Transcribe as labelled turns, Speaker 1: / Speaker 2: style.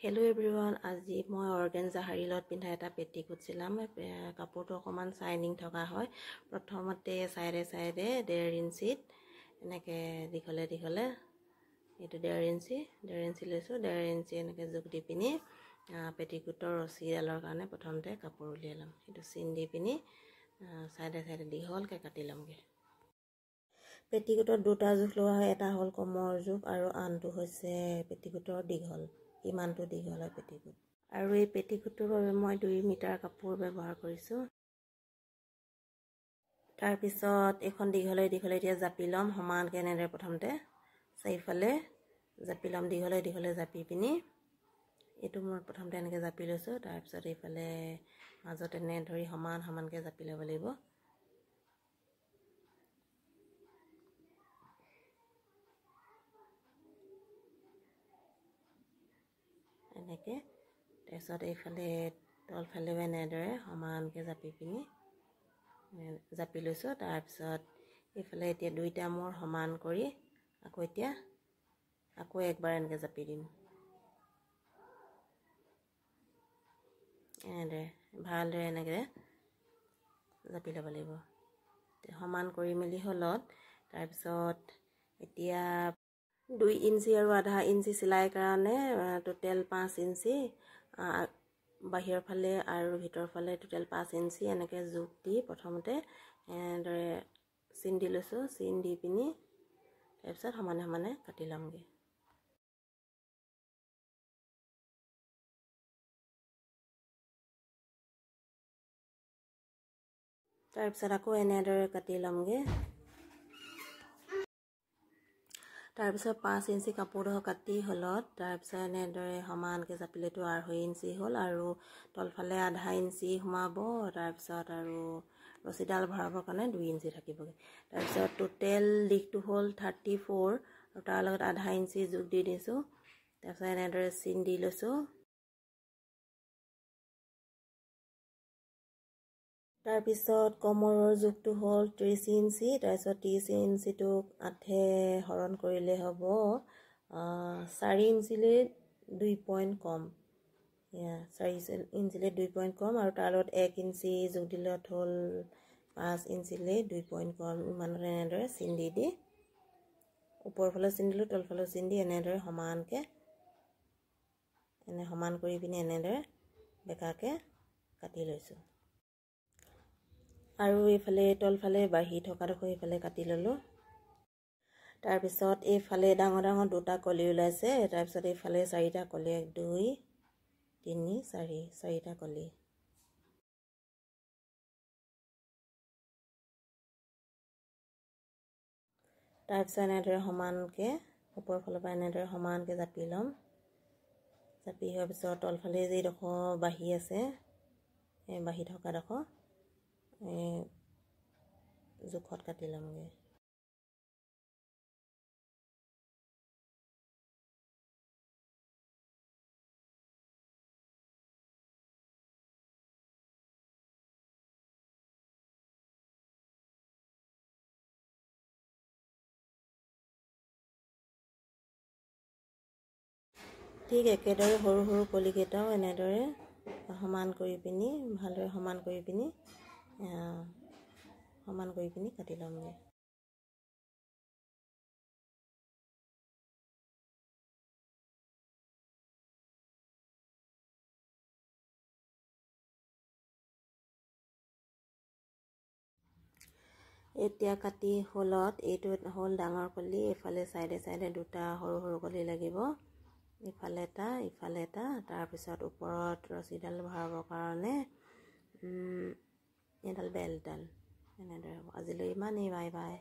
Speaker 1: Hello everyone, আজি মই organza হাৰিলত পিন্ধা এটা পেটিকোট চিলাম। কাপোৰটো অকমান শাইনিং থকা হয়। প্ৰথমতে সাইডে 1.5 ইঞ্চিত এনেকে দীঘলে এইটো 1.5 ইঞ্চি লৈছো। 1.5 ইঞ্চি এনেকে জোখ দি পিনি পেটিকোটৰ ৰছীডালৰ কাৰণে প্ৰথমতে কাপোৰ উলিয়াই লম। এইটো চিন দি পিনি সাইডে দীঘলকে কাটি লমগে। পেটিকোটৰ দুটা জোখ লোৱা হয়, এটা হ'ল কমৰ জোখ আৰু আনটো হৈছে পেটিকোটৰ দীঘল। ইমানটো দীঘল হয় পেটিকোট। আৰু এই পেটিকোটৰ বাবে মই 2 মিটাৰ কাপোৰ ব্যৱহাৰ কৰিছো। তাৰ পিছত এখন দীঘলে এতিয়া জাপি লম সমানকে এনেদৰে প্ৰথমতে চাৰিফালে জাপি লম। দীঘলে জাপি পিনি এইটো মই প্ৰথমতে এনেকে জাপি লৈছো। তাৰ পিছত এইফালে মাজত এনে ধৰি সমানকে জাপি ল'ব লাগিব। এনেকে তাৰপিছত এইফালে তলফালেও এনেদৰে সমানকে জাপি পিনি জাপি লৈছো। তাৰ পিছত এইফালে এতিয়া দুইটা মোৰ সমান কৰি আকৌ একবাৰ এনেকে জাপি দিম। এনেদৰে ভালদৰে এনেকে জাপি ল'ব লাগিব। সমান কৰি মেলি হলত তাৰপিছত এতিয়া 2 ইঞ্চি আৰু আধা ইঞ্চি চিলাই কাৰণে টোটেল 5 ইঞ্চি, বাহিৰৰ ফালে আৰু ভিতৰৰ ফালে টোটেল 5 ইঞ্চি এনেকে জোখ দি প্ৰথমতে এনেদৰে চিন দি লৈছো। চিন দি পিনি তাৰপিছত সমানে কাটি লমগে। তাৰপিছত আকৌ এনেদৰে কাটি লমগে। তাৰপিছত 5 ইঞ্চি কাপোৰডোখৰ কাটি হলত তাৰপিছত এনেদৰে সমানকে জাপিলেতো 2.5 ইঞ্চি হ'ল আৰু তলফালে আধা ইঞ্চি সোমাব। তাৰপিছত আৰু ৰছীডাল ভৰাবৰ কাৰণে 2 ইঞ্চি থাকিবগে। তাৰপিছত টোটেল দিশটো হ'ল 34 আৰু তাৰ লগত আধা ইঞ্চি জোখ দি দিছো। তাৰপিছত এনেদৰে চিন দি লৈছো। তাৰপিছত কমৰৰ জোখটো হ'ল 30 ইঞ্চি। তাৰপিছত 30 ইঞ্চিটোক 8 হৰণ কৰিলে হ'ব 4 ইঞ্চিলৈ 2 পইণ্ট কম। 4 ইঞ্চিলৈ 2 পইণ্ট কম আৰু তাৰ লগত 1 ইঞ্চি জোখ দিলে হ'ল 5 ইঞ্চিলৈ 2 পইণ্ট কম। ইমানত এনেদৰে চিন দি ওপৰৰ ফালে চিন দিলোঁ, তলফালে চিন দি এনেদৰে সমানকে সমান কৰি পিনি এনেদৰে বেকাকে কাটি লৈছোঁ। আৰু এইফালে তলফালে বাঢ়ি থকাডোখৰ এইফালে কাটি ল'লোঁ। তাৰপিছত এইফালে ডাঙৰ দুটা কলি ওলাইছে। তাৰপিছত এইফালে 4টা কলি 1 2 3 4 4টা কলি। তাৰপিছত এনেদৰে সমানকে ওপৰৰ ফালৰ পৰা এনেদৰে সমানকে জাপি ল'ম। জাপি হোৱাৰ পিছত তলফালে যিডোখৰ বাঢ়ি আছে এই বাঢ়ি থকাডোখৰ জোখত কাটি ল'মগে। ঠিক একেদৰে সৰু কলিকেইটাও এনেদৰে সমান কৰি পিনি ভালদৰে সমান কৰি পিনি কাটি ল'মগে। এতিয়া কাটি হলত এইটো হ'ল ডাঙৰ কলি। এইফালে চাইডে দুটা সৰু কলি লাগিব, ইফালে এটা। তাৰপিছত ওপৰত ৰছীডাল ভৰাবৰ কাৰণে এডাল বেল্টডাল এনেদৰে হ'ব। আজিলৈ ইমানেই, বাই বাই।